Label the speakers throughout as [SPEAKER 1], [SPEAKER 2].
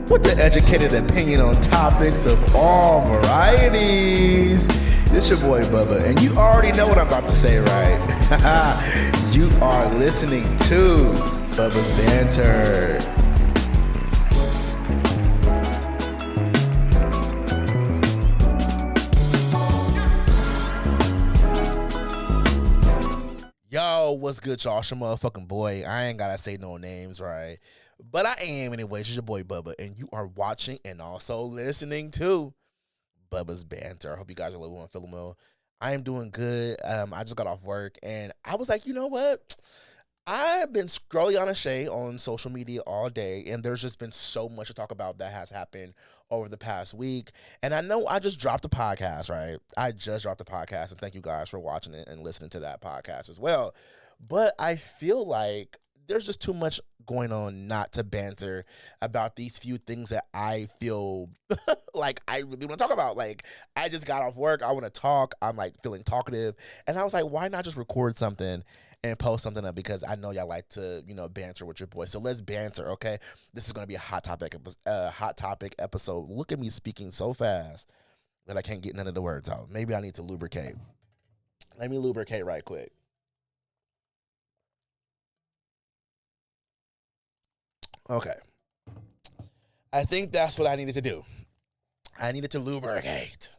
[SPEAKER 1] with the educated opinion on topics of all varieties. This your boy Bubba, and you already know what I'm about to say, right? You are listening to Bubba's Banter. Yo, what's good, y'all? It's your motherfucking boy. I ain't gotta say no names, right? But I am anyways. It's your boy Bubba, and you are watching and also listening to Bubba's Banter. I hope you guys are living and feeling well. I am doing good. I just got off work, and I was like, you know what? I've been scrolling on a shade on social media all day, and there's just been so much to talk about that has happened over the past week. And I know I just dropped a podcast, right? I just dropped a podcast, and thank you guys for watching it and listening to that podcast as well. But I feel like there's just too much going on not to banter about these few things that I feel like I really want to talk about. Like, I just got off work. I want to talk. I'm like feeling talkative. And I was like, why not just record something and post something up, because I know y'all like to, banter with your boy. So let's banter, okay? This is going to be a hot topic episode. Look at me speaking so fast that I can't get none of the words out. Maybe I need to lubricate. Let me lubricate right quick. Okay. I think that's what I needed to do. I needed to lubricate.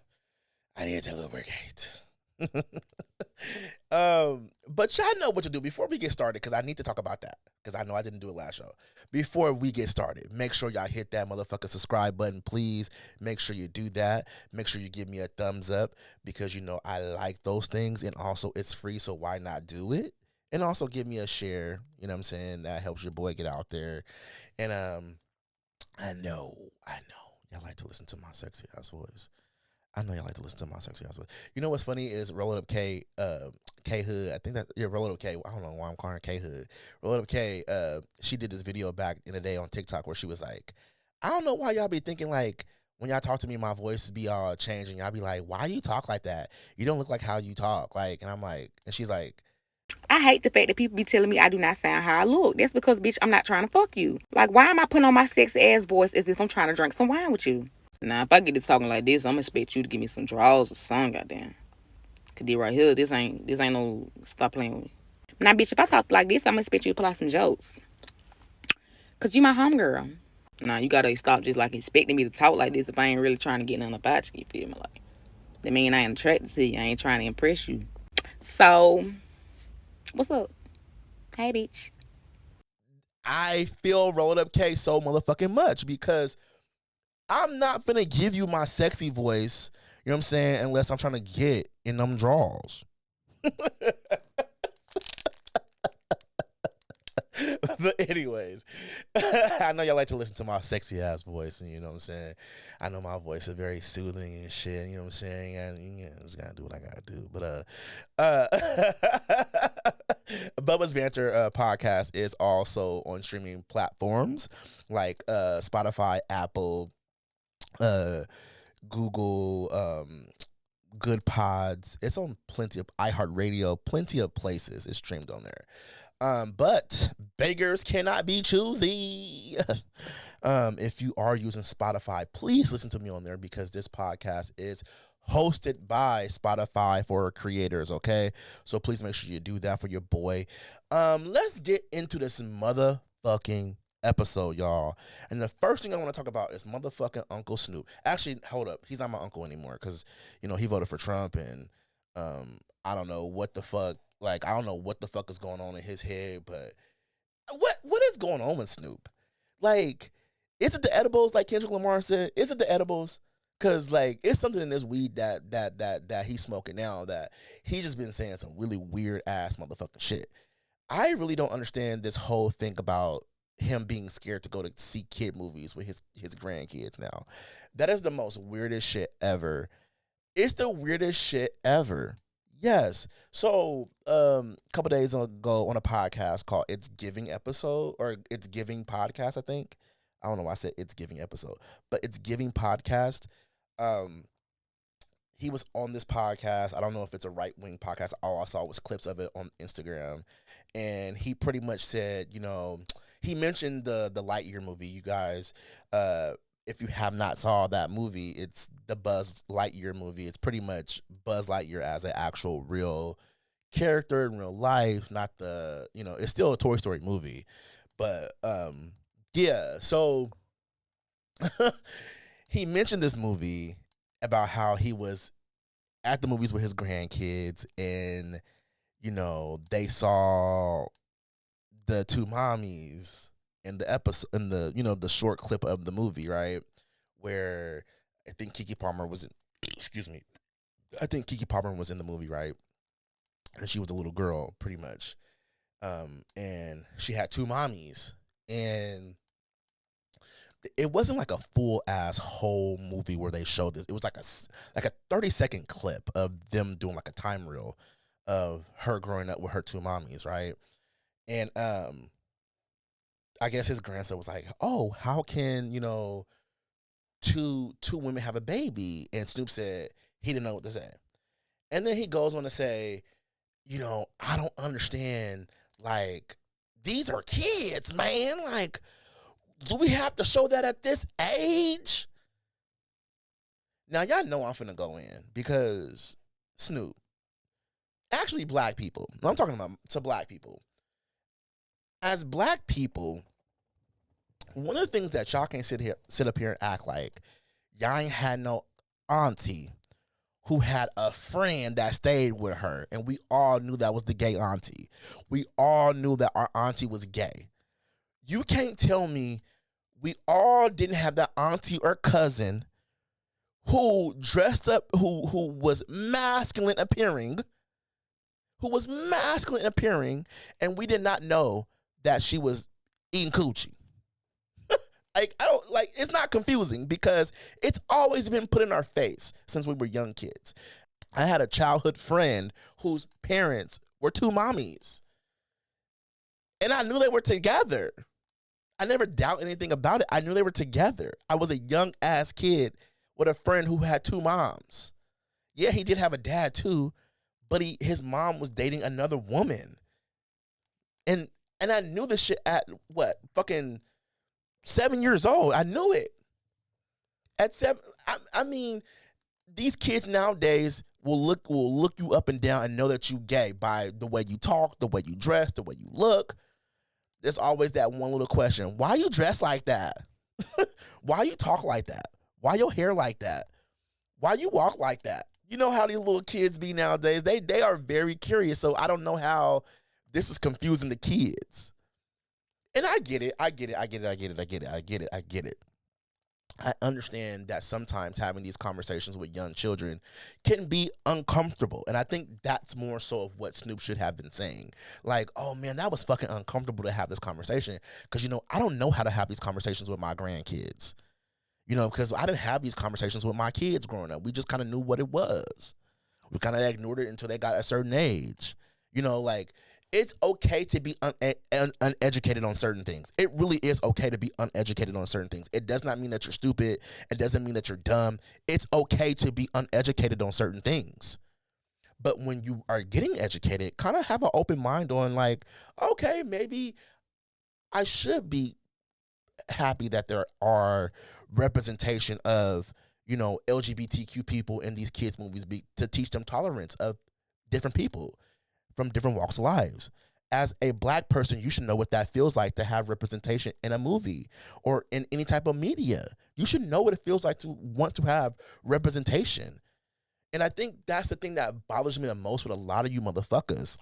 [SPEAKER 1] But y'all know what to do before we get started, because I need to talk about that, because I know I didn't do it last show. Before we get started, make sure y'all hit that motherfucking subscribe button, please. Make sure you do that. Make sure you give me a thumbs up, because I like those things, and also it's free, so why not do it? And also give me a share, you know what I'm saying? That helps your boy get out there. And I know y'all like to listen to my sexy ass voice. I know y'all like to listen to my sexy ass voice. You know what's funny is Roll It Up K, K Hood. I think that, yeah, Roll It Up K. I don't know why I'm calling her K Hood. Roll It Up K. She did this video back in the day on TikTok where she was like, I don't know why y'all be thinking like when y'all talk to me, my voice be all changing. Y'all be like, why you talk like that? You don't look like how you talk. Like, and I'm like, and she's like,
[SPEAKER 2] I hate the fact that people be telling me I do not sound how I look. That's because, bitch, I'm not trying to fuck you. Like, why am I putting on my sexy ass voice as if I'm trying to drink some wine with you? Nah, if I get to talking like this, I'm gonna expect you to give me some draws or something, goddamn. Cause this right here, this ain't no stop playing with me. Now, bitch, if I talk like this, I'm gonna expect you to pull out some jokes. Cause you my homegirl. Nah, you gotta stop just like expecting me to talk like this if I ain't really trying to get nothing about you, you feel me? Like, that mean I ain't attracted to you. I ain't trying to impress you. So, what's up? Hey, bitch.
[SPEAKER 1] I feel Roll It Up K so motherfucking much, because I'm not finna give you my sexy voice, you know what I'm saying, unless I'm trying to get in them draws. But anyways, I know y'all like to listen to my sexy ass voice, and you know what I'm saying. I know my voice is very soothing and shit, you know what I'm saying. And I just gotta do what I gotta do. But Bubba's Banter podcast is also on streaming platforms like Spotify, Apple, Google, Good Pods. It's on plenty of iHeartRadio, plenty of places. It's streamed on there. But beggars cannot be choosy. If you are using Spotify, please listen to me on there, because this podcast is hosted by Spotify for creators, okay? So please make sure you do that for your boy. Let's get into this motherfucking episode, y'all. And the first thing I want to talk about is motherfucking Uncle Snoop. Actually, hold up. He's not my uncle anymore, because, he voted for Trump, and I don't know what the fuck. Like, I don't know what the fuck is going on in his head, but what is going on with Snoop? Like, is it the edibles, like Kendrick Lamar said? Is it the edibles? Because, like, it's something in this weed that he's smoking now that he just been saying some really weird-ass motherfucking shit. I really don't understand this whole thing about him being scared to go to see kid movies with his grandkids now. That is the most weirdest shit ever. It's the weirdest shit ever. Yes. So, a couple days ago on a podcast called It's Giving Episode, or It's Giving Podcast, I think. I don't know why I said It's Giving Episode, but It's Giving Podcast. He was on this podcast. I don't know if it's a right-wing podcast. All I saw was clips of it on Instagram. And he pretty much said, he mentioned the Lightyear movie. You guys, if you have not saw that movie, it's the Buzz Lightyear movie. It's pretty much Buzz Lightyear as an actual real character in real life, not the, it's still a Toy Story movie. But yeah, so he mentioned this movie about how he was at the movies with his grandkids, and they saw the two mommies in the episode, in the the short clip of the movie, right, where I think Keke Palmer was in, excuse me, I think Keke Palmer was in the movie, right, and she was a little girl pretty much, and she had two mommies, and it wasn't like a full ass whole movie where they showed this. It was like a 30-second clip of them doing like a time reel of her growing up with her two mommies, right? And I guess his grandson was like, "Oh, how can two women have a baby?" And Snoop said he didn't know what to say. And then he goes on to say, "I don't understand. Like, these are kids, man. Like, do we have to show that at this age?" Now, y'all know I'm finna go in because Snoop, actually black people, I'm talking about to black people. As black people, one of the things that y'all can't sit up here and act like y'all ain't had no auntie who had a friend that stayed with her, and we all knew that was the gay auntie. We all knew that our auntie was gay. You can't tell me we all didn't have that auntie or cousin who dressed up, who was masculine appearing, and we did not know that she was eating coochie. Like, it's not confusing because it's always been put in our face since we were young kids. I had a childhood friend whose parents were two mommies, and I knew they were together. I never doubt anything about it. I knew they were together. I was a young ass kid with a friend who had two moms. Yeah, he did have a dad too, but his mom was dating another woman. And I knew this shit at fucking 7 years old. I knew it. At 7, I mean, these kids nowadays will look you up and down and know that you gay by the way you talk, the way you dress, the way you look. There's always that one little question. Why you dress like that? Why you talk like that? Why your hair like that? Why you walk like that? You know how these little kids be nowadays. They are very curious. So I don't know how this is confusing the kids. And I get it. I understand that sometimes having these conversations with young children can be uncomfortable. And I think that's more so of what Snoop should have been saying. Like, oh man, that was fucking uncomfortable to have this conversation. Because, I don't know how to have these conversations with my grandkids. Because I didn't have these conversations with my kids growing up. We just kind of knew what it was. We kind of ignored it until they got a certain age. Like, it's okay to be uneducated on certain things. It really is okay to be uneducated on certain things. It does not mean that you're stupid. It doesn't mean that you're dumb. It's okay to be uneducated on certain things. But when you are getting educated, kind of have an open mind on like, okay, maybe I should be happy that there are representation of, LGBTQ people in these kids' movies to teach them tolerance of different people from different walks of lives. As a black person, you should know what that feels like to have representation in a movie or in any type of media. You should know what it feels like to want to have representation. And I think that's the thing that bothers me the most with a lot of you motherfuckers.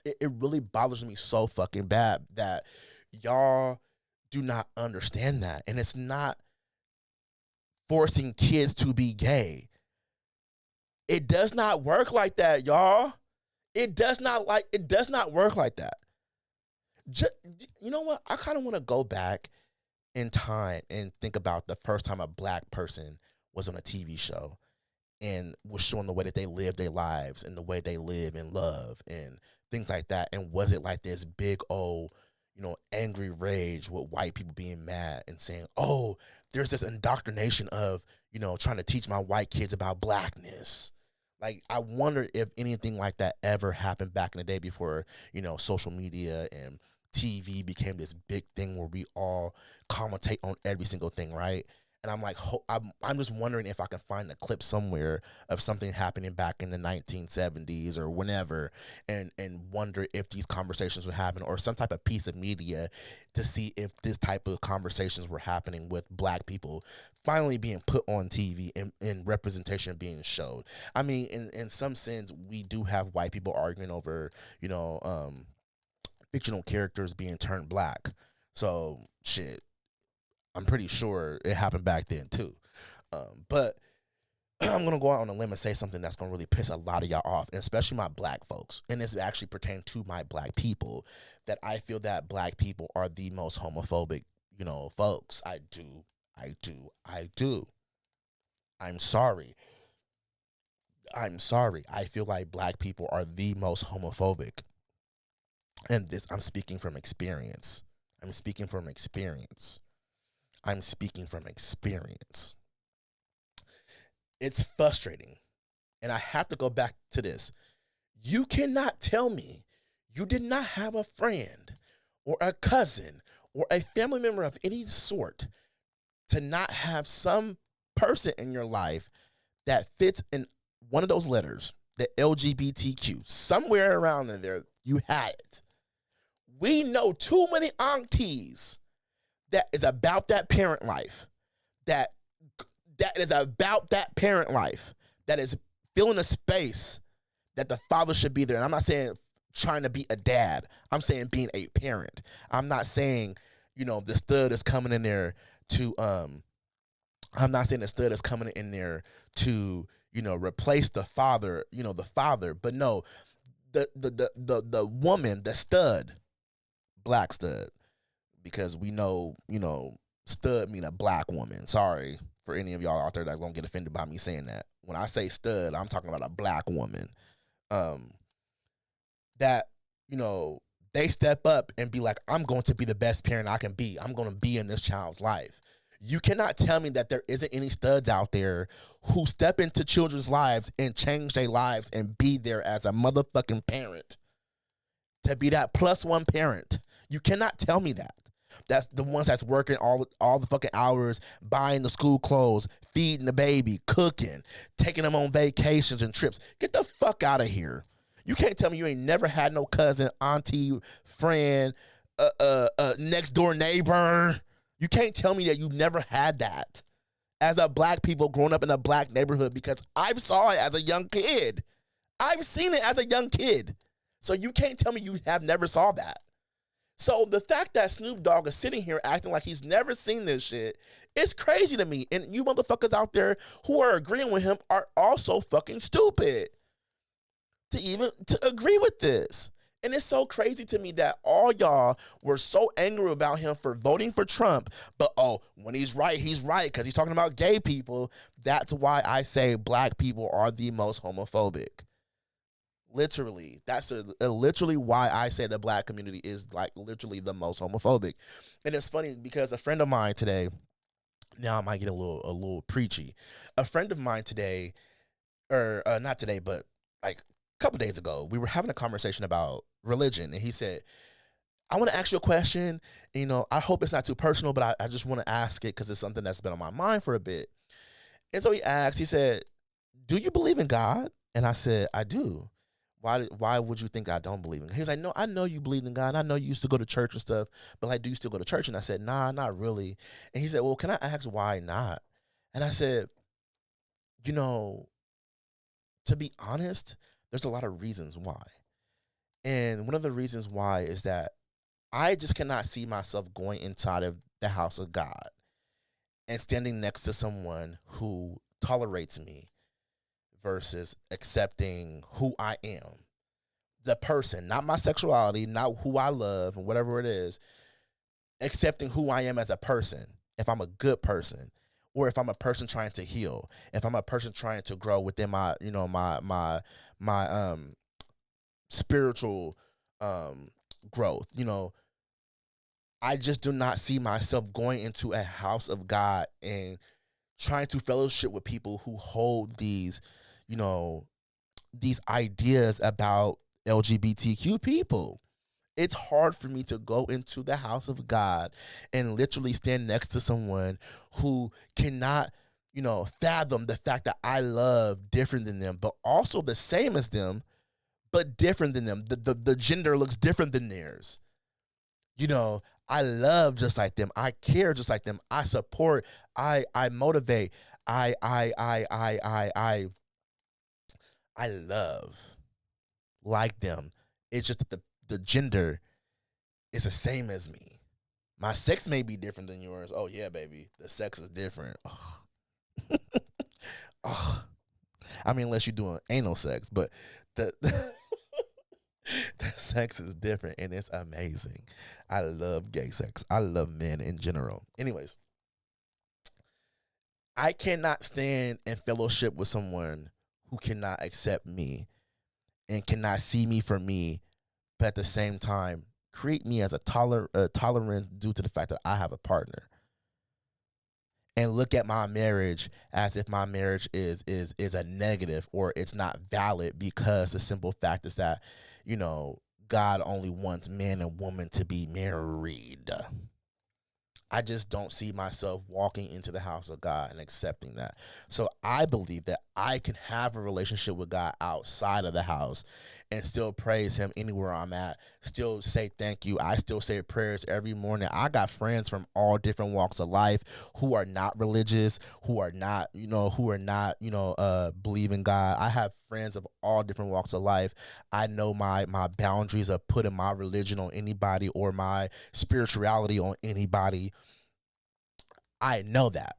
[SPEAKER 1] It really bothers me so fucking bad that y'all do not understand that. And it's not forcing kids to be gay. It does not work like that, y'all. It does not work like that. You know what? I kind of want to go back in time and think about the first time a black person was on a TV show and was showing the way that they live their lives and the way they live and love and things like that. And was it like this big old, angry rage with white people being mad and saying, oh, there's this indoctrination of, trying to teach my white kids about blackness. Like, I wonder if anything like that ever happened back in the day before, social media and TV became this big thing where we all commentate on every single thing, right? And I'm like, I'm just wondering if I can find a clip somewhere of something happening back in the 1970s or whenever, and wonder if these conversations would happen, or some type of piece of media to see if this type of conversations were happening with Black people finally being put on TV and representation being showed. I mean, in some sense, we do have white people arguing over, fictional characters being turned Black. So shit, I'm pretty sure it happened back then too. But I'm gonna go out on a limb and say something that's gonna really piss a lot of y'all off, and especially my Black folks. And this actually pertains to my Black people. That I feel that Black people are the most homophobic, folks. I do. I'm sorry. I feel like Black people are the most homophobic. And this, I'm speaking from experience. It's frustrating. And I have to go back to this. You cannot tell me you did not have a friend or a cousin or a family member of any sort to not have some person in your life that fits in one of those letters, the LGBTQ. Somewhere around in there, you had it. We know too many aunties that is about that parent life, that is about that parent life, that is filling a space that the father should be there. And I'm not saying trying to be a dad. I'm saying being a parent. I'm not saying, the stud is coming in there to, I'm not saying the stud is coming in there to, replace the father, but no, the woman, the stud, Black stud, because we know, stud mean a Black woman. Sorry for any of y'all out there that's gonna get offended by me saying that. When I say stud, I'm talking about a Black woman. That, they step up and be like, I'm going to be the best parent I can be. I'm going to be in this child's life. You cannot tell me that there isn't any studs out there who step into children's lives and change their lives and be there as a motherfucking parent. To be that +1 parent. You cannot tell me that. That's the ones that's working all the fucking hours, buying the school clothes, feeding the baby, cooking, taking them on vacations and trips. Get the fuck out of here. You can't tell me you ain't never had no cousin, auntie, friend, next door neighbor. You can't tell me that you never had that as a Black people growing up in a Black neighborhood, because I've saw it as a young kid. I've seen it as a young kid. So you can't tell me you have never saw that. So the fact that Snoop Dogg is sitting here acting like he's never seen this shit is crazy to me. And you motherfuckers out there who are agreeing with him are also fucking stupid to agree with this. And it's so crazy to me that all y'all were so angry about him for voting for Trump. But, when he's right because he's talking about gay people. That's why I say Black people are the most homophobic. Literally, that's literally why I say the Black community is like literally the most homophobic. And it's funny because a friend of mine today, now I might get a little preachy. A friend of mine today, or not today, but like a couple days ago, we were having a conversation about religion, and he said, I want to ask you a question. I hope it's not too personal, but I just want to ask it because it's something that's been on my mind for a bit. And so he said, do you believe in God? And I said, I do. Why would you think I don't believe in God? He's like, no, I know you believe in God. I know you used to go to church and stuff, but like, do you still go to church? And I said, nah, not really. And he said, well, can I ask why not? And I said, to be honest, there's a lot of reasons why. And one of the reasons why is that I just cannot see myself going inside of the house of God and standing next to someone who tolerates me versus accepting who I am. The person, not my sexuality, not who I love and whatever it is, accepting who I am as a person. If I'm a good person, or if I'm a person trying to heal, if I'm a person trying to grow within my, my spiritual growth, I just do not see myself going into a house of God and trying to fellowship with people who hold these ideas about LGBTQ people. It's hard for me to go into the house of God and literally stand next to someone who cannot, fathom the fact that I love different than them, but also the same as them, but different than them. The gender looks different than theirs. I love just like them. I care just like them. I support. I motivate. I love like them. It's just that the gender is the same as me. My sex may be different than yours. Oh yeah, baby. The sex is different. Ugh. Ugh. I mean, unless you're doing anal sex, but the the sex is different and it's amazing. I love gay sex. I love men in general. Anyways, I cannot stand in fellowship with someone who cannot accept me and cannot see me for me, but at the same time treat me as a tolerance due to the fact that I have a partner, and look at my marriage as if my marriage is a negative or it's not valid, because the simple fact is that, God only wants man and woman to be married. I just don't see myself walking into the house of God and accepting that. So I believe that I can have a relationship with God outside of the house and still praise him anywhere I'm at, still say thank you. I still say prayers every morning. I got friends from all different walks of life who are not religious, who are not believe in God. I have friends of all different walks of life. I know my boundaries of putting my religion on anybody or my spirituality on anybody. I know that.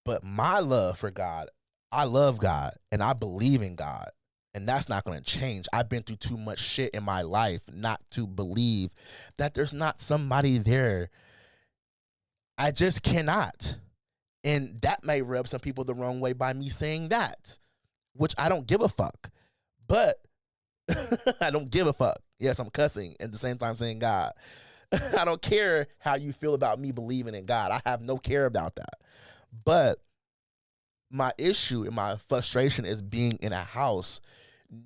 [SPEAKER 1] But my love for God, I love God and I believe in God. And that's not going to change. I've been through too much shit in my life not to believe that there's not somebody there. I just cannot. And that may rub some people the wrong way by me saying that, which I don't give a fuck. But I don't give a fuck. Yes, I'm cussing at the same time saying God. I don't care how you feel about me believing in God. I have no care about that. But my issue and my frustration is being in a house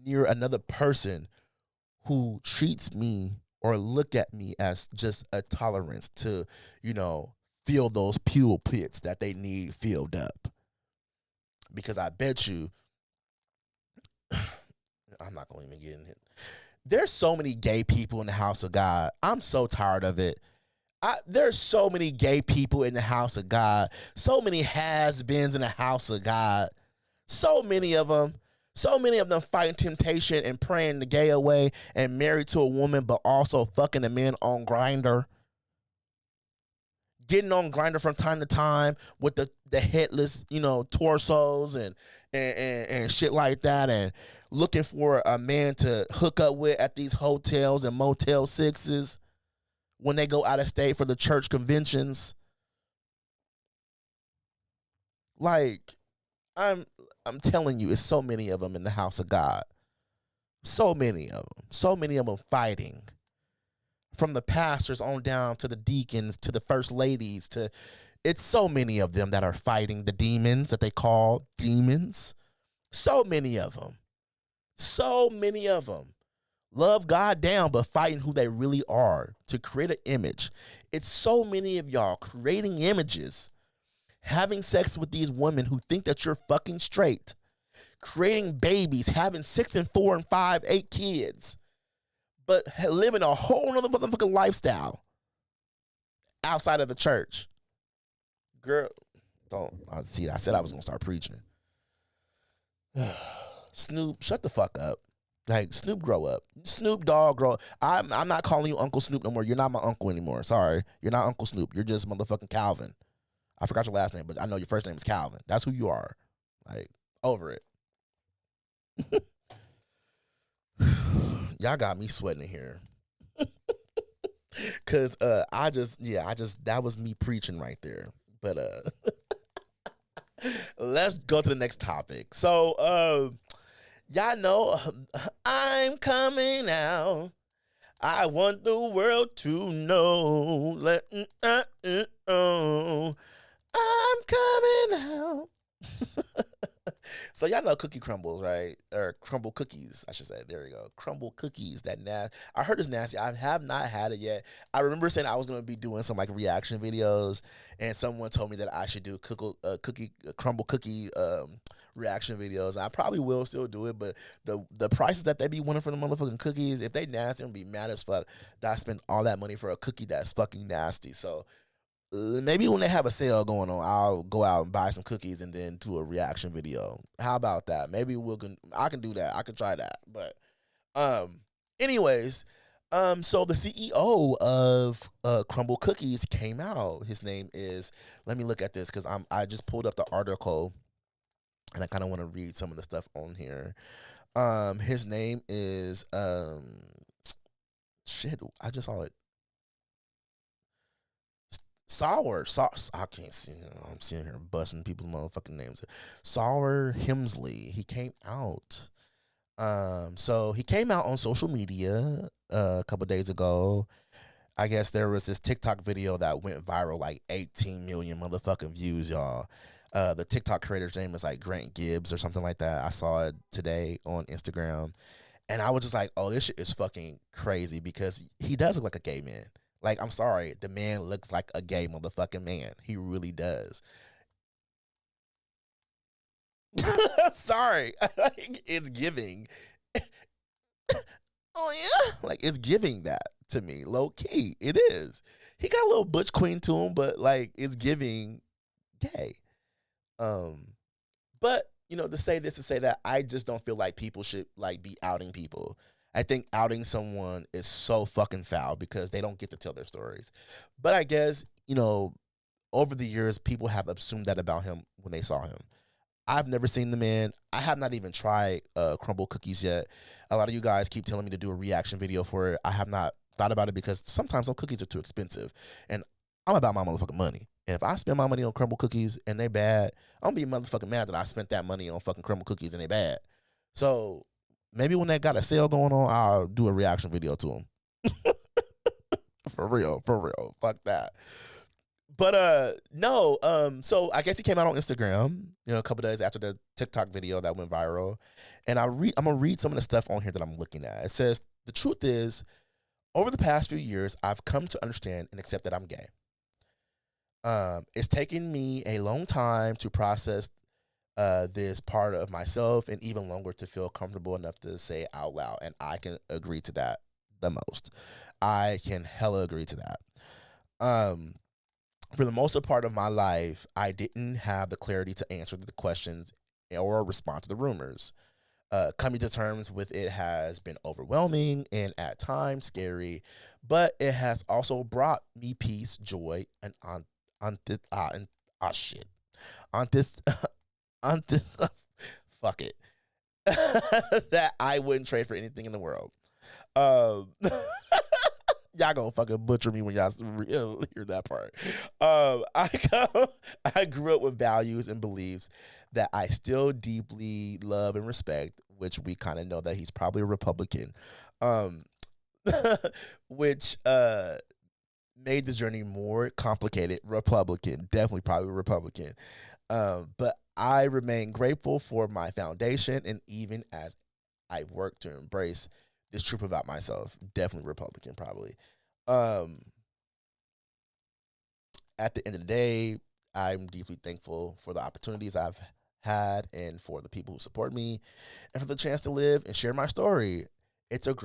[SPEAKER 1] near another person who treats me or look at me as just a tolerance to, fill those fuel pits that they need filled up. Because I bet you, I'm not going to even get in it. There's so many gay people in the house of God. I'm so tired of it. There's so many gay people in the house of God. So many has-beens in the house of God. So many of them. So many of them fighting temptation and praying the gay away and married to a woman, but also fucking a man on Grindr. Getting on Grindr from time to time with the headless, torsos and shit like that, and looking for a man to hook up with at these hotels and Motel 6s when they go out of state for the church conventions. Like, I'm telling you, it's so many of them in the house of God. So many of them. So many of them fighting. From the pastors on down to the deacons to the first ladies it's so many of them that are fighting the demons that they call demons. So many of them. So many of them. Love God down, but fighting who they really are to create an image. It's so many of y'all creating images, having sex with these women who think that you're fucking straight, creating babies, having 6 and 4 and 5, 8 kids, but living a whole nother motherfucking lifestyle outside of the church. Girl, don't see. I said I was gonna start preaching. Snoop, shut the fuck up. Like, Snoop, grow up. Snoop Dogg, grow up. I'm not calling you Uncle Snoop no more. You're not my uncle anymore. Sorry. You're not Uncle Snoop. You're just motherfucking Calvin. I forgot your last name, but I know your first name is Calvin. That's who you are. Like, over it. Y'all got me sweating in here. Cause that was me preaching right there. But let's go to the next topic. So y'all know I'm coming out. I want the world to know. I'm coming out. So y'all know cookie crumbles, right? Or Crumbl Cookies, I should say. There we go. Crumbl Cookies. I heard it's nasty. I have not had it yet. I remember saying I was gonna be doing some like reaction videos, and someone told me that I should do Crumbl Cookie reaction videos. I probably will still do it, but the prices that they be wanting for the motherfucking cookies, if they nasty, I'm gonna be mad as fuck that I spent all that money for a cookie that's fucking nasty. So maybe when they have a sale going on, I'll go out and buy some cookies and then do a reaction video. How about that? Maybe I can do that. I can try that. But anyways, so the CEO of Crumbl Cookies came out. His name is, let me look at this because I just pulled up the article and I kind of want to read some of the stuff on here. His name is shit, I just saw it. Sour, I can't see. I'm sitting here busting people's motherfucking names. Sour Hemsley. He came out. So he came out on social media a couple days ago. I guess there was this TikTok video that went viral, like 18 million motherfucking views, y'all. The TikTok creator's name is like Grant Gibbs or something like that. I saw it today on Instagram, and I was just like, "Oh, this shit is fucking crazy," because he does look like a gay man. Like, I'm sorry, the man looks like a gay motherfucking man. He really does. Sorry, it's giving. Oh yeah, like it's giving that to me, low key. It is. He got a little butch queen to him, but like it's giving gay. But to say this to say that, I just don't feel like people should like be outing people. I think outing someone is so fucking foul because they don't get to tell their stories. But I guess, over the years, people have assumed that about him when they saw him. I've never seen the man. I have not even tried Crumbl Cookies yet. A lot of you guys keep telling me to do a reaction video for it. I have not thought about it because sometimes some cookies are too expensive. And I'm about my motherfucking money. And if I spend my money on Crumbl Cookies and they bad, I'm gonna be motherfucking mad that I spent that money on fucking Crumbl Cookies and they bad. So maybe when they got a sale going on, I'll do a reaction video to them. For real. Fuck that. But no, so I guess he came out on Instagram, a couple days after the TikTok video that went viral. And I'm gonna read some of the stuff on here that I'm looking at. It says, the truth is, over the past few years, I've come to understand and accept that I'm gay. It's taken me a long time to process this part of myself, and even longer to feel comfortable enough to say it out loud. And I can agree to that the most. I can hella agree to that. For the most part of my life, I didn't have the clarity to answer the questions or respond to the rumors. Coming to terms with it has been overwhelming and at times scary, but it has also brought me peace, joy, and shit. On this fuck it. That I wouldn't trade for anything in the world. Y'all gonna fucking butcher me when y'all hear that part. I grew up with values and beliefs that I still deeply love and respect, which we kind of know that he's probably a Republican, which made this journey more complicated. Republican, definitely probably Republican. But I remain grateful for my foundation, and even as I work to embrace this truth about myself, definitely Republican, probably. At the end of the day, I'm deeply thankful for the opportunities I've had and for the people who support me and for the chance to live and share my story. It's a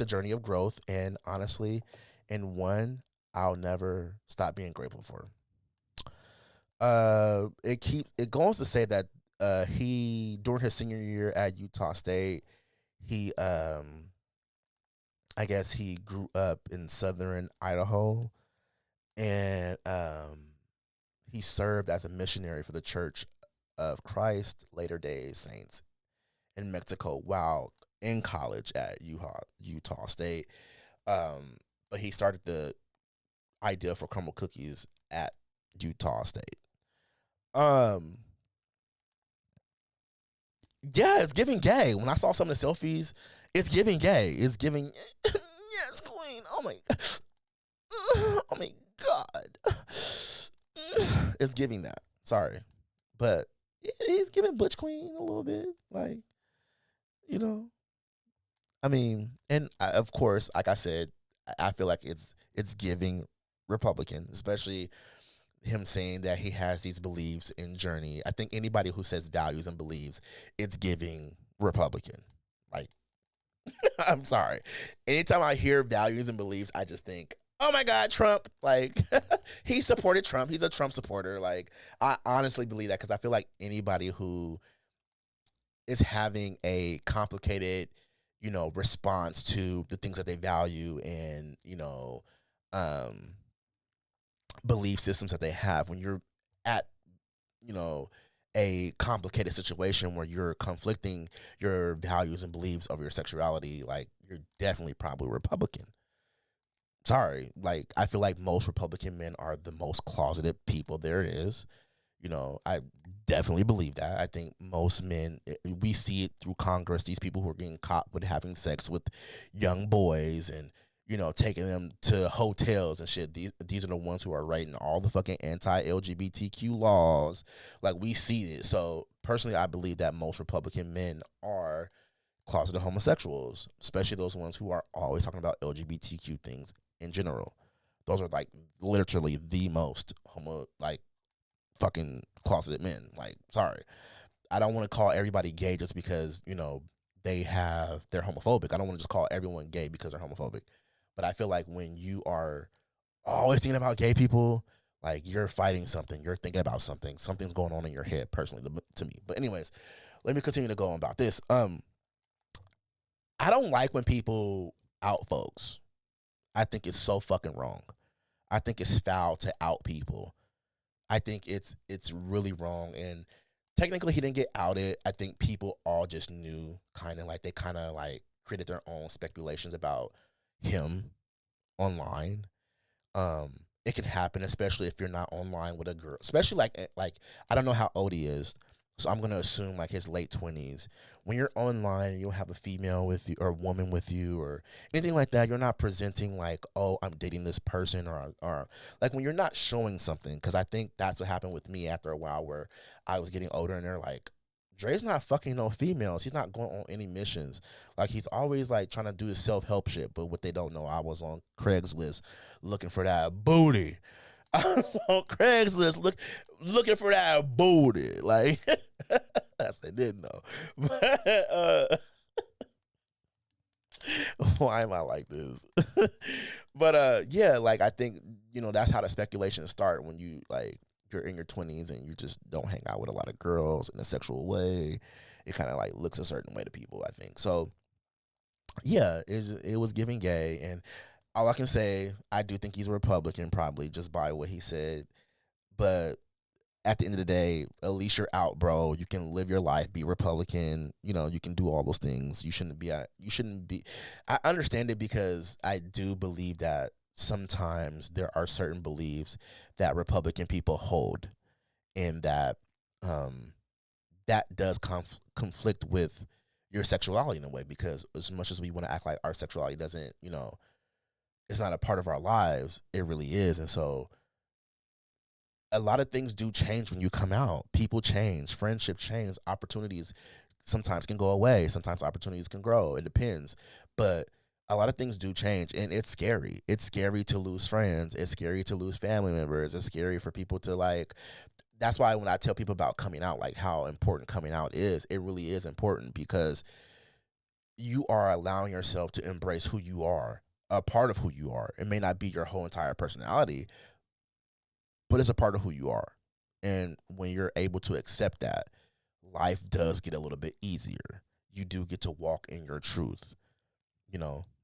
[SPEAKER 1] journey of growth, and honestly, and one I'll never stop being grateful for. It goes to say that he, during his senior year at Utah State, he I guess he grew up in southern Idaho, and he served as a missionary for the Church of Christ Latter-day Saints in Mexico while in college at Utah State. But he started the idea for Crumbl Cookies at Utah State. Yeah, it's giving gay. When I saw some of the selfies, it's giving gay. It's giving yes, queen. Oh my oh my god. It's giving that. Sorry. But he's giving Butch Queen a little bit, like, you know. I mean, and of course, like I said, I feel like it's giving Republican, especially him saying that he has these beliefs in Journey. I think anybody who says values and beliefs, it's giving Republican. Like, I'm sorry. Anytime I hear values and beliefs, I just think, oh my God, Trump. Like, he supported Trump. He's a Trump supporter. Like, I honestly believe that because I feel like anybody who is having a complicated, response to the things that they value and, um, belief systems that they have, when you're at, you know, a complicated situation where you're conflicting your values and beliefs over your sexuality, like, you're definitely probably Republican. Sorry. Like, I feel like most Republican men are the most closeted people there is. I definitely believe that. I think most men, we see it through Congress, these people who are getting caught with having sex with young boys and, taking them to hotels and shit. These are the ones who are writing all the fucking anti-LGBTQ laws. Like, we see it. So personally, I believe that most Republican men are closeted homosexuals, especially those ones who are always talking about LGBTQ things in general. Those are like literally the most fucking closeted men. Like, sorry. I don't want to call everybody gay just because, they're homophobic. I don't want to just call everyone gay because they're homophobic. But I feel like when you are always thinking about gay people, like, you're fighting something, you're thinking about something, something's going on in your head personally to me. But anyways, let me continue to go on about this. I don't like when people out folks. I think it's so fucking wrong. I think it's foul to out people. I think it's really wrong. And technically he didn't get outed. I think people all just knew, they kind of like created their own speculations about him online. It can happen, especially if you're not online with a girl, especially like I don't know how old he is, so I'm gonna assume like his late 20s. When you're online and you don't have a female with you or a woman with you or anything like that, you're not presenting like, oh, I'm dating this person, or like when you're not showing something. Because I think that's what happened with me after a while, where I was getting older and they're like, Dre's not fucking no females. He's not going on any missions. Like, he's always like trying to do his self-help shit. But what they don't know, I was on Craigslist looking for that booty. I was on Craigslist looking for that booty. Like, that's what they didn't know. But why am I like this? But yeah, like, I think, that's how the speculations start when you're in your 20s and you just don't hang out with a lot of girls in a sexual way. It kind of like looks a certain way to people, I think. So yeah, it was giving gay. And all I can say, I do think he's a Republican, probably just by what he said. But at the end of the day, at least you're out, bro. You can live your life, be Republican. You can do all those things. You shouldn't be. I understand it because I do believe that sometimes there are certain beliefs that Republican people hold, and that that does conflict with your sexuality in a way. Because as much as we want to act like our sexuality doesn't, it's not a part of our lives, it really is. And so a lot of things do change when you come out. People change, friendship change, opportunities sometimes can go away, sometimes opportunities can grow. It depends. But a lot of things do change, and it's scary. It's scary to lose friends. It's scary to lose family members. It's scary for people to like. That's why when I tell people about coming out, like how important coming out is, it really is important, because you are allowing yourself to embrace who you are, a part of who you are. It may not be your whole entire personality, but it's a part of who you are. And when you're able to accept that, life does get a little bit easier. You do get to walk in your truth.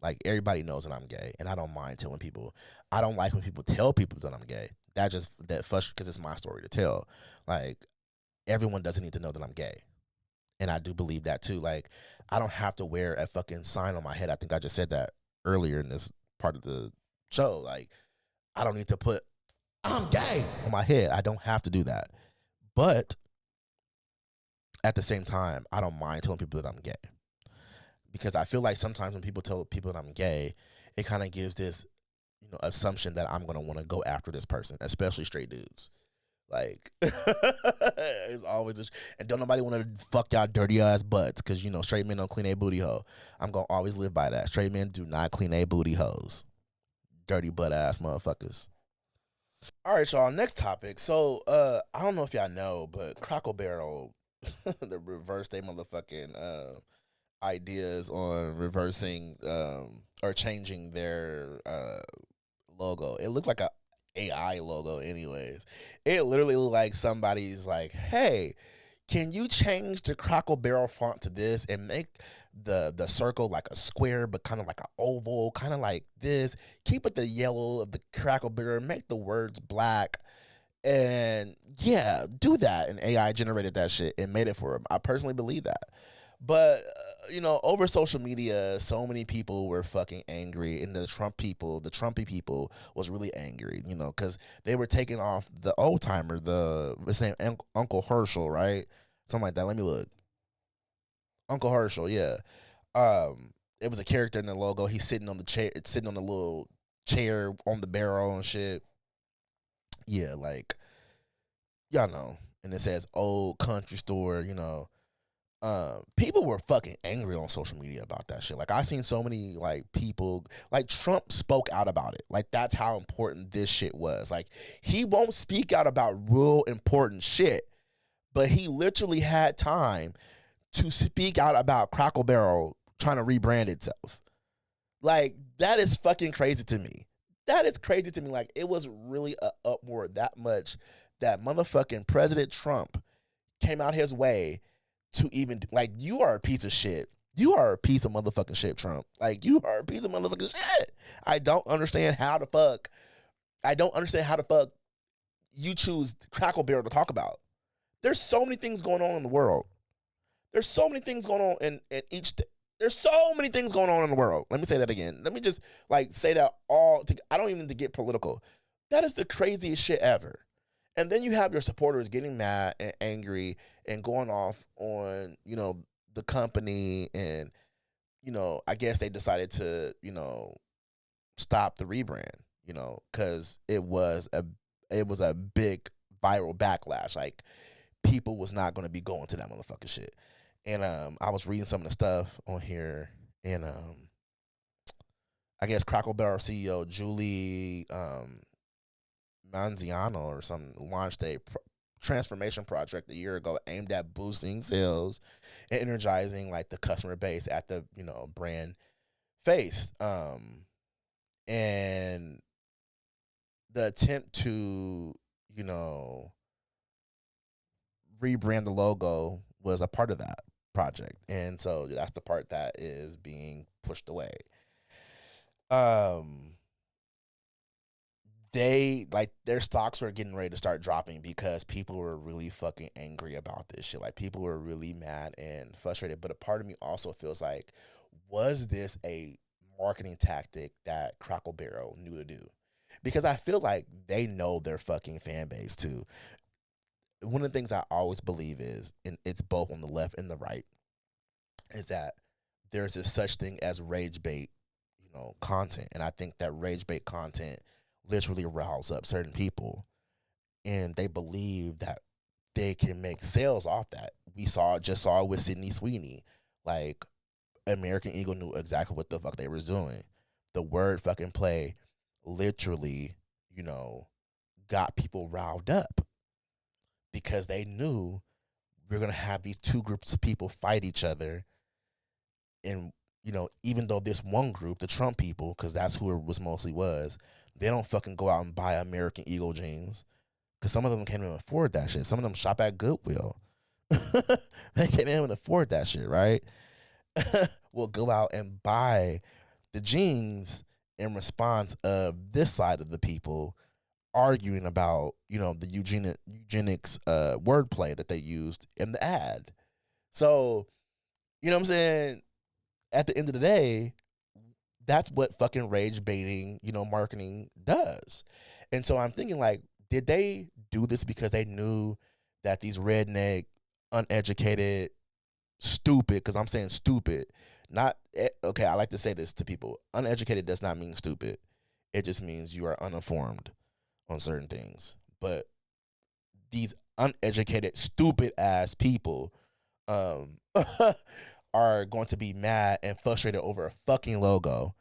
[SPEAKER 1] Like, everybody knows that I'm gay, and I don't mind telling people. I don't like when people tell people that I'm gay. That frustrates, because it's my story to tell. Like, everyone doesn't need to know that I'm gay. And I do believe that too. Like, I don't have to wear a fucking sign on my head. I think I just said that earlier in this part of the show. Like, I don't need to put I'm gay on my head. I don't have to do that. But at the same time, I don't mind telling people that I'm gay. Because I feel like sometimes when people tell people that I'm gay, it kind of gives this, assumption that I'm going to want to go after this person, especially straight dudes. Like, it's always and don't nobody want to fuck y'all dirty ass butts because, you know, straight men don't clean a booty hole. I'm going to always live by that. Straight men do not clean a booty holes. Dirty butt ass motherfuckers. All right, y'all. Next topic. So, I don't know if y'all know, but Crackle Barrel, the reverse they motherfucking ideas on reversing or changing their logo. It looked like a AI logo, anyways. It literally looked like somebody's like, "Hey, can you change the Crackle Barrel font to this and make the circle like a square, but kind of like an oval, kind of like this? Keep it the yellow of the Crackle Barrel, make the words black." And yeah, do that. And AI generated that shit and made it for him. I personally believe that. But, you know, over social media, so many people were fucking angry. And the Trumpy people was really angry, you know, because they were taking off the old timer, his name, Uncle Herschel, right? Something like that. Let me look. Uncle Herschel, yeah. It was a character in the logo. He's sitting on the chair, sitting on the little chair on the barrel and shit. Yeah, like, y'all know. And it says old country store, you know. People were fucking angry on social media about that shit. Like, I seen so many like people, like Trump spoke out about it. Like, that's how important this shit was. Like, he won't speak out about real important shit, but he literally had time to speak out about Crackle Barrel trying to rebrand itself. Like, that is fucking crazy to me. That is crazy to me. Like, it was really a uproar that much that motherfucking President Trump came out his way to even, like, you are a piece of shit. You are a piece of motherfucking shit, Trump. Like, you are a piece of motherfucking shit. I don't understand how the fuck you choose Crackle Barrel to talk about. There's so many things going on in the world. There's so many things going on in each. There's so many things going on in the world. Let me say that again. Let me just like say that I don't even need to get political. That is the craziest shit ever. And then you have your supporters getting mad and angry and going off on, you know, the company. And, you know, I guess they decided to, you know, stop the rebrand, you know, because it was a big viral backlash. Like, people was not going to be going to that motherfucking shit. And I was reading some of the stuff on here, and I guess Crackle Barrel CEO Julie Manziano or something launched a transformation project a year ago aimed at boosting sales and energizing like the customer base at the, you know, brand face. And the attempt to, you know, rebrand the logo was a part of that project. And so that's the part that is being pushed away. They like their stocks were getting ready to start dropping because people were really fucking angry about this shit. Like, people were really mad and frustrated. But a part of me also feels like, was this a marketing tactic that Crackle Barrel knew to do? Because I feel like they know their fucking fan base too. One of the things I always believe is, and it's both on the left and the right, is that there's this such thing as rage bait, you know, content. And I think that rage bait content literally riles up certain people, and they believe that they can make sales off that. We just saw it with Sydney Sweeney. Like, American Eagle knew exactly what the fuck they were doing. The word fucking play literally, you know, got people riled up because they knew we're going to have these two groups of people fight each other. And, you know, even though this one group, the Trump people, because that's who it was mostly was, they don't fucking go out and buy American Eagle jeans because some of them can't even afford that shit. Some of them shop at Goodwill. They can't even afford that shit, right? Will go out and buy the jeans in response of this side of the people arguing about, you know, the eugenics wordplay that they used in the ad. So, you know what I'm saying? At the end of the day, that's what fucking rage baiting, you know, marketing does. And so I'm thinking, like, did they do this because they knew that these redneck, uneducated, stupid, because I'm saying stupid, not, okay, I like to say this to people. Uneducated does not mean stupid. It just means you are uninformed on certain things. But these uneducated, stupid ass people um are going to be mad and frustrated over a fucking logo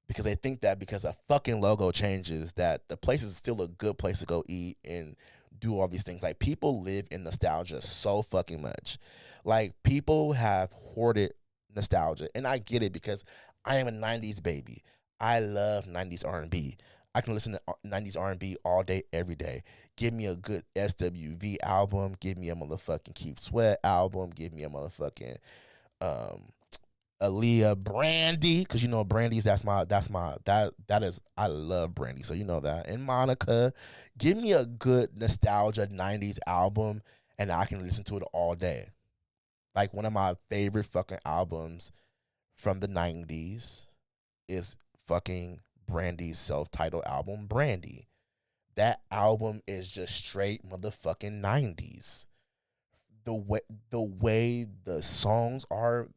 [SPEAKER 1] because they think that because a fucking logo changes that the place is still a good place to go eat and do all these things. Like, people live in nostalgia so fucking much. Like, people have hoarded nostalgia, and I get it because I am a 90s baby. I love 90s R&B. I can listen to 90s R&B all day, every day. Give me a good SWV album. Give me a motherfucking Keith Sweat album. Give me a motherfucking um, Aaliyah, Brandy, because you know Brandy's that is, I love Brandy, so you know that. And Monica, give me a good nostalgia 90s album and I can listen to it all day. Like, one of my favorite fucking albums from the 90s is fucking Brandy's self-titled album, Brandy. That album is just straight motherfucking 90s. The way the songs are,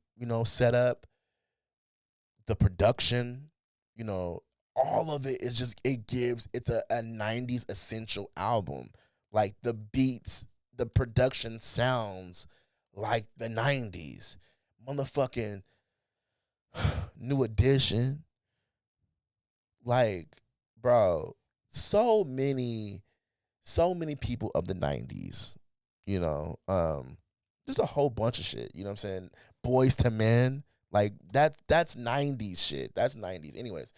[SPEAKER 1] set up, the production, all of it is just, it's a 90s essential album. Like, the beats, the production sounds like the 90s. Motherfucking New Edition. Like, bro, so many people of the 90s, just a whole bunch of shit, you know what I'm saying? Boys to Men, like that's 90s shit. That's 90s. Anyways,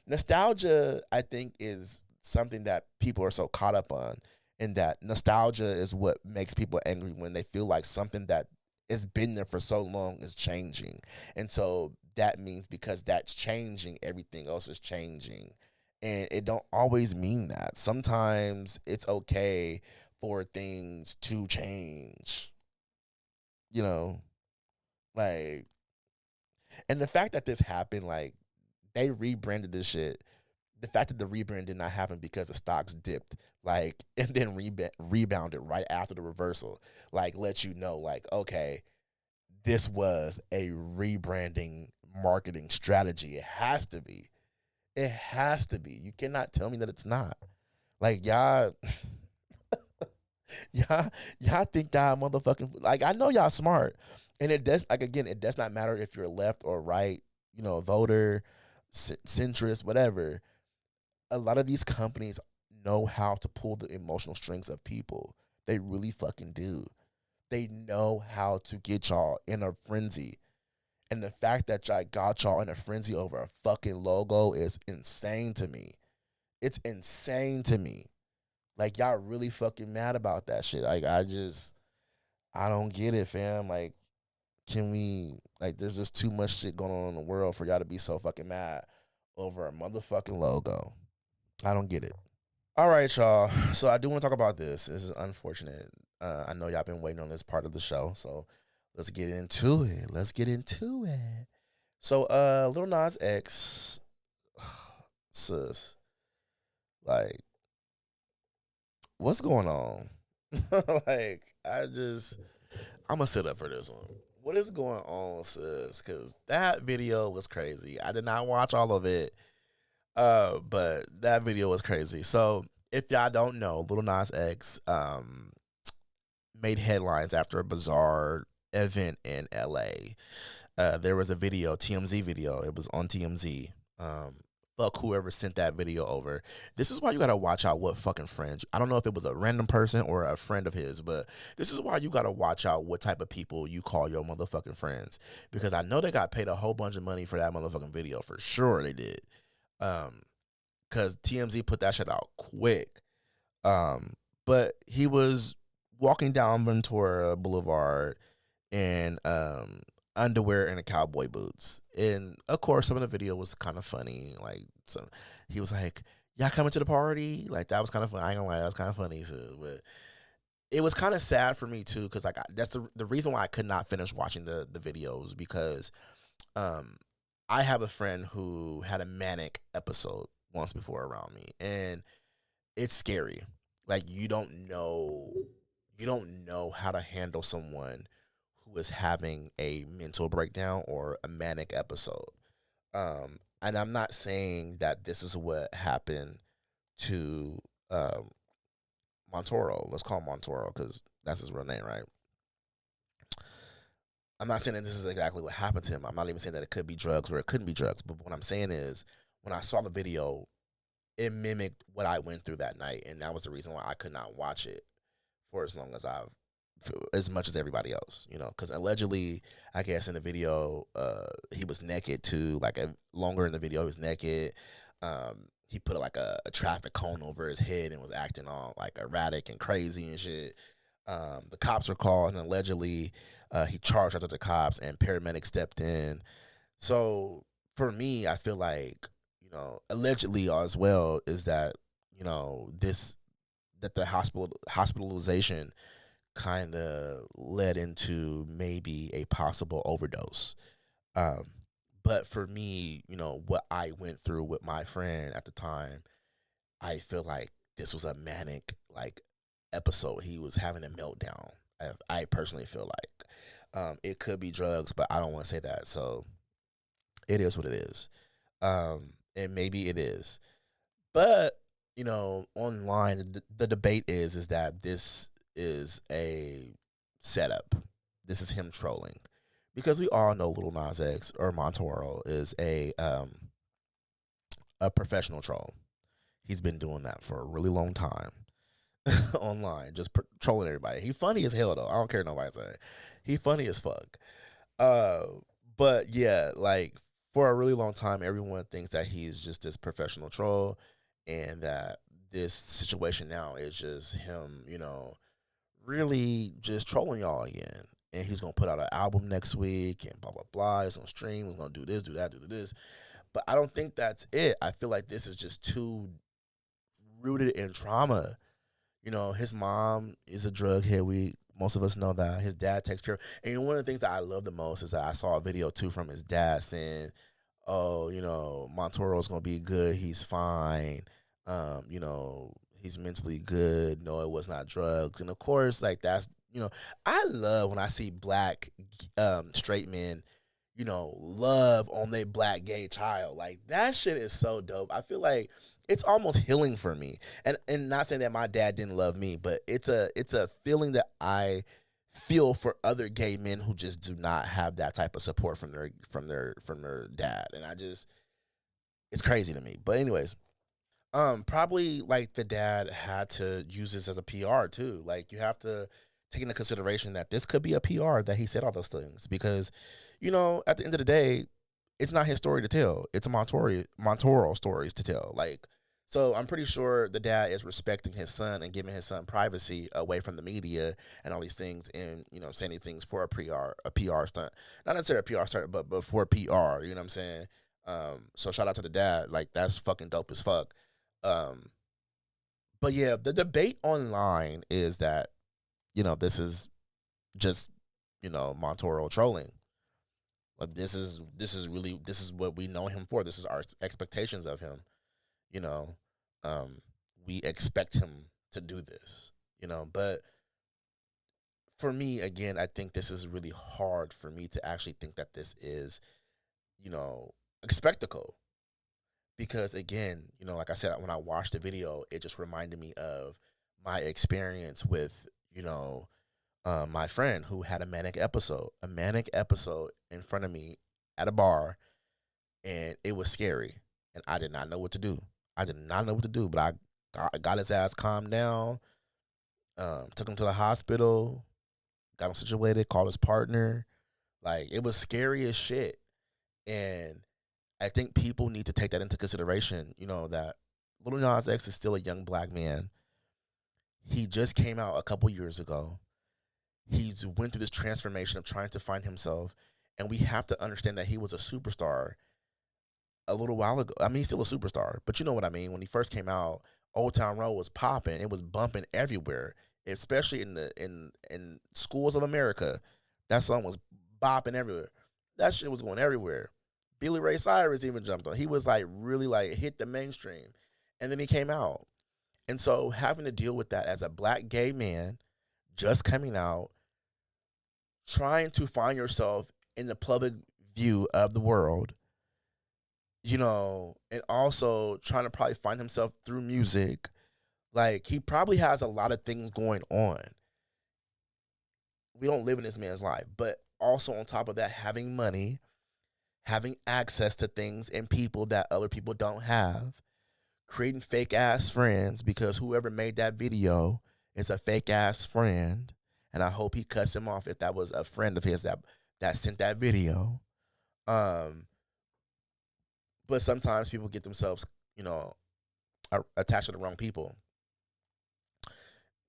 [SPEAKER 1] nostalgia, I think, is something that people are so caught up on, and that nostalgia is what makes people angry when they feel like something that has been there for so long is changing. And so that means because that's changing, everything else is changing. And it don't always mean that. Sometimes it's okay for things to change. You know, like, and the fact that this happened, like, they rebranded this shit. The fact that the rebrand did not happen because the stocks dipped, like, and then rebounded right after the reversal, like, lets you know, like, okay, this was a rebranding marketing strategy. It has to be. It has to be. You cannot tell me that it's not. Like, y'all, y'all think y'all motherfucking, like, I know y'all smart, and it does, like, again, it does not matter if you're left or right, voter, centrist, whatever. A lot of these companies know how to pull the emotional strings of people. They really fucking do. They know how to get y'all in a frenzy. And the fact that y'all got y'all in a frenzy over a fucking logo is insane to me. It's insane to me. Like, y'all really fucking mad about that shit. Like, I don't get it, fam. Like, can we, like, there's just too much shit going on in the world for y'all to be so fucking mad over a motherfucking logo. I don't get it. All right, y'all. So I do want to talk about this. This is unfortunate. I know y'all been waiting on this part of the show, so let's get into it. So, Lil Nas X, sis, like, what's going on? Like, I'm gonna sit up for this one. What is going on, sis? Because that video was crazy. I did not watch all of it, but that video was crazy. So, if y'all don't know, Lil Nas X made headlines after a bizarre event in LA. There was a video, TMZ video. It was on TMZ. Fuck whoever sent that video over. This is why you gotta watch out what fucking friends. I don't know if it was a random person or a friend of his, but this is why you gotta watch out what type of people you call your motherfucking friends. Because I know they got paid a whole bunch of money for that motherfucking video. For sure they did. Because TMZ put that shit out quick. But he was walking down Ventura Boulevard in underwear and a cowboy boots. And of course, some of the video was kind of funny. Like, he was like, "Y'all coming to the party?" Like, that was kind of funny. I ain't gonna lie, that was kind of funny. So, but it was kind of sad for me too, because, like, that's the reason why I could not finish watching the videos, because I have a friend who had a manic episode once before around me, and it's scary. Like, you don't know how to handle someone who is having a mental breakdown or a manic episode. And I'm not saying that this is what happened to Montoro. Let's call him Montoro because that's his real name, right? I'm not saying that this is exactly what happened to him. I'm not even saying that it could be drugs or it couldn't be drugs. But what I'm saying is, when I saw the video, it mimicked what I went through that night, and that was the reason why I could not watch it for as long as as much as everybody else, because allegedly, I guess in the video, he was naked too. Like longer in the video, he was naked. He put like a traffic cone over his head and was acting all like erratic and crazy and shit. The cops were called, and allegedly, he charged after the cops, and paramedics stepped in. So for me, I feel like, allegedly as well is that, this that the hospitalization kind of led into maybe a possible overdose. Um, but for me, what I went through with my friend at the time, I feel like this was a manic like episode. He was having a meltdown. I personally feel like it could be drugs, but I don't want to say that. So it is what it is. And maybe it is. But, online, the debate is that this is a setup. This is him trolling. Because we all know Lil Nas X or Montoro is a professional troll. He's been doing that for a really long time online, just trolling everybody. He funny as hell though. I don't care what nobody say. He funny as fuck. But yeah, like for a really long time, everyone thinks that he's just this professional troll, and that this situation now is just him, really just trolling y'all again. And he's gonna put out an album next week and blah blah blah. He's gonna stream. He's gonna do this, do that, do this. But I don't think that's it. I feel like this is just too rooted in trauma. His mom is a drug head. Most of us know that. His dad takes care of. And one of the things that I love the most is that I saw a video too from his dad saying, "Oh, Montoro's gonna be good. He's fine. He's mentally good. No, it was not drugs." And of course, like that's I love when I see black straight men, love on their black gay child. Like that shit is so dope. I feel like it's almost healing for me. And not saying that my dad didn't love me, but it's a feeling that I feel for other gay men who just do not have that type of support from their dad. And it's crazy to me. But anyways, probably like the dad had to use this as a PR too. Like you have to take into consideration that this could be a PR that he said all those things because, at the end of the day, it's not his story to tell. It's a Montoro stories to tell. Like, so I'm pretty sure the dad is respecting his son and giving his son privacy away from the media and all these things, and saying these things for a PR stunt, not necessarily a PR stunt, but for PR. You know what I'm saying? So shout out to the dad. Like that's fucking dope as fuck. But yeah, the debate online is that this is just Montoro trolling. Like this is what we know him for. This is our expectations of him. You know, we expect him to do this. But for me, again, I think this is really hard for me to actually think that this is, a spectacle. Because again, like I said, when I watched the video, it just reminded me of my experience with, my friend who had a manic episode in front of me at a bar, and it was scary, and I did not know what to do. But I got his ass calmed down, took him to the hospital, got him situated, called his partner. Like, it was scary as shit. And I think people need to take that into consideration, that Lil Nas X is still a young black man. He just came out a couple years ago. He's went through this transformation of trying to find himself, and we have to understand that he was a superstar a little while ago. I mean, he's still a superstar, but you know what I mean. When he first came out, Old Town Road was popping. It was bumping everywhere, especially in schools of America. That song was bopping everywhere. That shit was going everywhere. Billy Ray Cyrus even jumped on. He was like really like hit the mainstream, and then he came out, and so having to deal with that as a black gay man, just coming out, trying to find yourself in the public view of the world, and also trying to probably find himself through music, Like, he probably has a lot of things going on. We don't live in this man's life, but also on top of that, having money, having access to things and people that other people don't have, creating fake ass friends because whoever made that video is a fake ass friend, and I hope he cuts him off if that was a friend of his that sent that video. Um, but sometimes people get themselves, you know, attached to the wrong people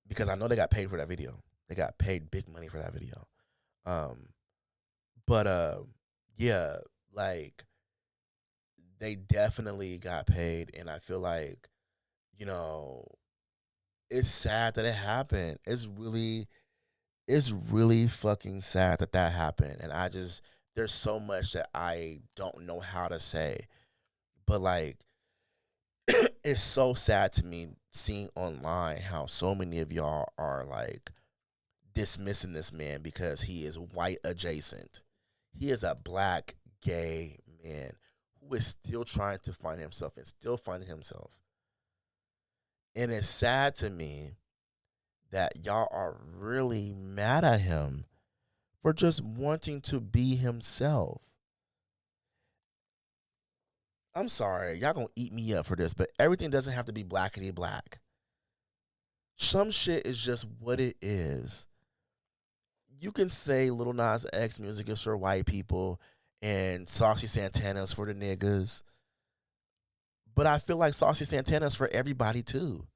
[SPEAKER 1] because I know they got paid for that video. They got paid big money for that video. Um, but yeah, like they definitely got paid, and I feel like, you know, it's sad that it happened. It's really fucking sad that that happened, and I just there's so much that I don't know how to say, but like it's so sad to me seeing online how so many of y'all are like dismissing this man because he is white adjacent. He is a black gay man who is still trying to find himself and still finding himself. And it's sad to me that y'all are really mad at him for just wanting to be himself. I'm sorry, y'all gonna eat me up for this, but everything doesn't have to be blackity black. Some shit is just what it is. You can say Lil Nas X music is for white people and Saucy Santana's for the niggas, but I feel like Saucy Santana's for everybody too.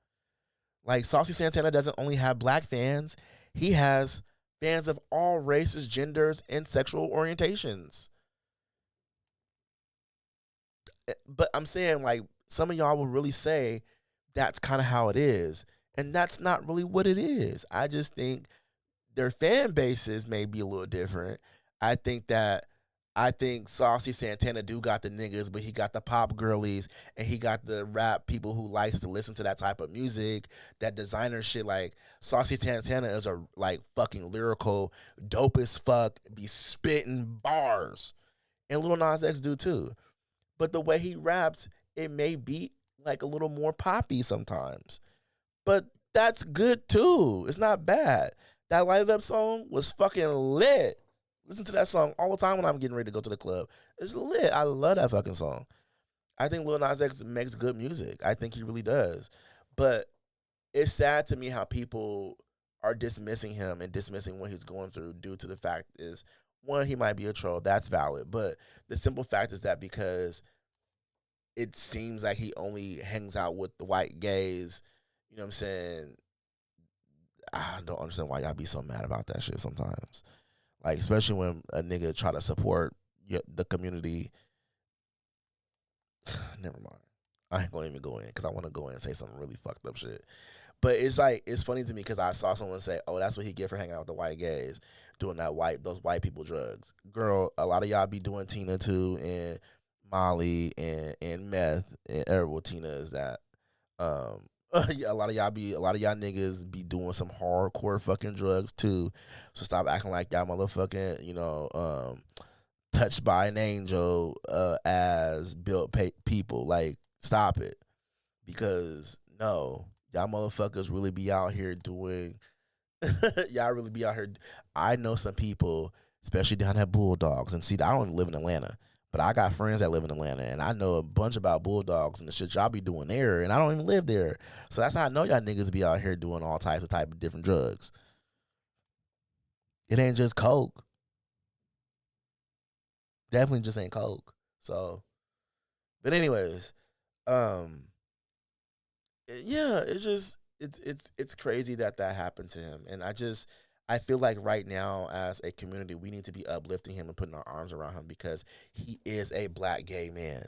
[SPEAKER 1] Like, Saucy Santana doesn't only have black fans, he has fans of all races, genders, and sexual orientations. But I'm saying, like, some of y'all will really say that's kind of how it is. And that's not really what it is. I just think their fan bases may be a little different. I think that I think Saucy Santana do got the niggas, but he got the pop girlies and he got the rap people who likes to listen to that type of music, that designer shit. Like, Saucy Santana is a like fucking lyrical, dope as fuck, be spitting bars. And Lil Nas X do too. But the way he raps, it may be like a little more poppy sometimes. But that's good too. It's not bad. That Light It Up song was fucking lit. Listen to that song all the time when I'm getting ready to go to the club. It's lit. I love that fucking song. I think Lil Nas X makes good music. I think he really does. But it's sad to me how people are dismissing him and dismissing what he's going through due to the fact is, one, he might be a troll. That's valid. But the simple fact is that because it seems like he only hangs out with the white gays, you know what I'm saying? I don't understand why y'all be so mad about that shit sometimes. Like, especially when a nigga try to support the community. Never mind. I ain't gonna even go in because I want to go in and say some really fucked up shit. But it's like, it's funny to me because I saw someone say, "Oh, that's what he get for hanging out with the white gays, doing those white people drugs." Girl, a lot of y'all be doing Tina too, and Molly and meth. And, well, Tina is that. Yeah, a lot of y'all niggas be doing some hardcore fucking drugs too. So stop acting like y'all motherfucking, touched by an angel as built people. Like, stop it. Because no, y'all motherfuckers really be out here doing y'all really be out here. I know some people, especially down at Bulldogs, and see, I don't even live in Atlanta, but I got friends that live in Atlanta, and I know a bunch about Bulldogs and the shit y'all be doing there, and I don't even live there. So that's how I know y'all niggas be out here doing all type of different drugs. It ain't just coke. Definitely just ain't coke. So, but anyways, um, yeah, it's just it's crazy that that happened to him, and I feel like right now as a community we need to be uplifting him and putting our arms around him because he is a black gay man.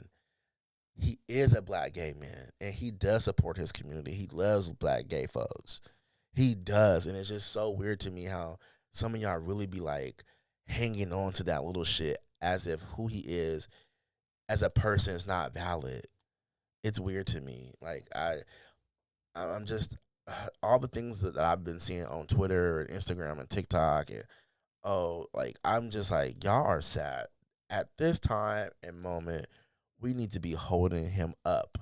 [SPEAKER 1] He is a black gay man, and he does support his community. He loves black gay folks. He does, and it's just so weird to me how some of y'all really be like hanging on to that little shit as if who he is as a person is not valid. It's weird to me. Like, I'm just all the things that I've been seeing on Twitter and Instagram and TikTok, and like, I'm just like, y'all are sad. At this time and moment, we need to be holding him up,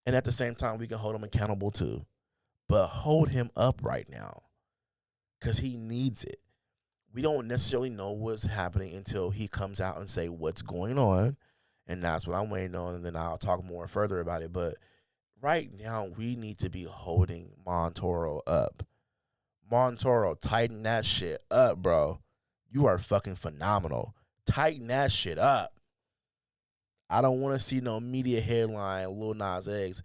[SPEAKER 1] and at the same time, we can hold him accountable too. but hold him up right now because he needs it. We don't necessarily know what's happening until he comes out and say what's going on, and that's what I'm waiting on, and then I'll talk more further about it. But right now, we need to be holding Montoro up. Montoro, tighten that shit up, bro. You are fucking phenomenal. Tighten that shit up. I don't want to see no media headline Lil Nas X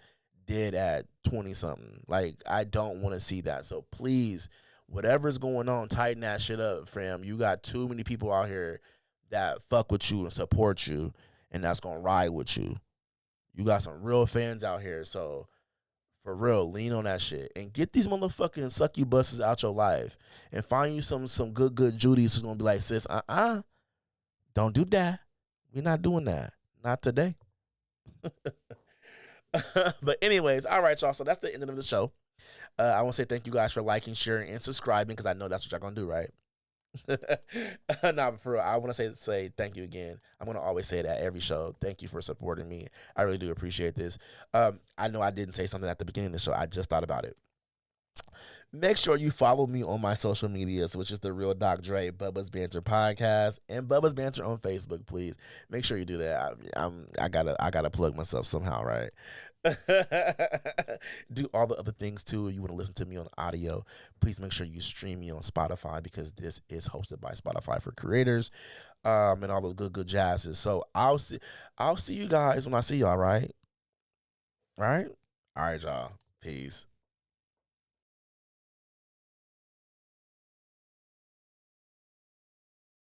[SPEAKER 1] dead at 20-something. Like, I don't want to see that. So please, whatever's going on, tighten that shit up, fam. You got too many people out here that fuck with you and support you, and that's going to ride with you. You got some real fans out here, so for real, lean on that shit. And get these motherfucking succubusses out your life. And find you some good Judies who's going to be like, sis, don't do that. We're not doing that. Not today. But anyways, all right, y'all. So that's the end of the show. I want to say thank you guys for liking, sharing, and subscribing because I know that's what y'all going to do, right? Nah, but for real, I want to say thank you again. I'm going to always say that every show. Thank you for supporting me. I really do appreciate this. I know I didn't say something at the beginning of the show. I just thought about it. Make sure you follow me on my social medias, which is the Real Doc Dre, Bubba's Banter Podcast, and Bubba's Banter on Facebook. Please make sure you do that. I gotta plug myself somehow, right? Do all the other things too. You want to listen to me on audio? Please make sure you stream me on Spotify because this is hosted by Spotify for creators, and all those good jazzes. So I'll see you guys when I see y'all. Right? All right, y'all. Peace.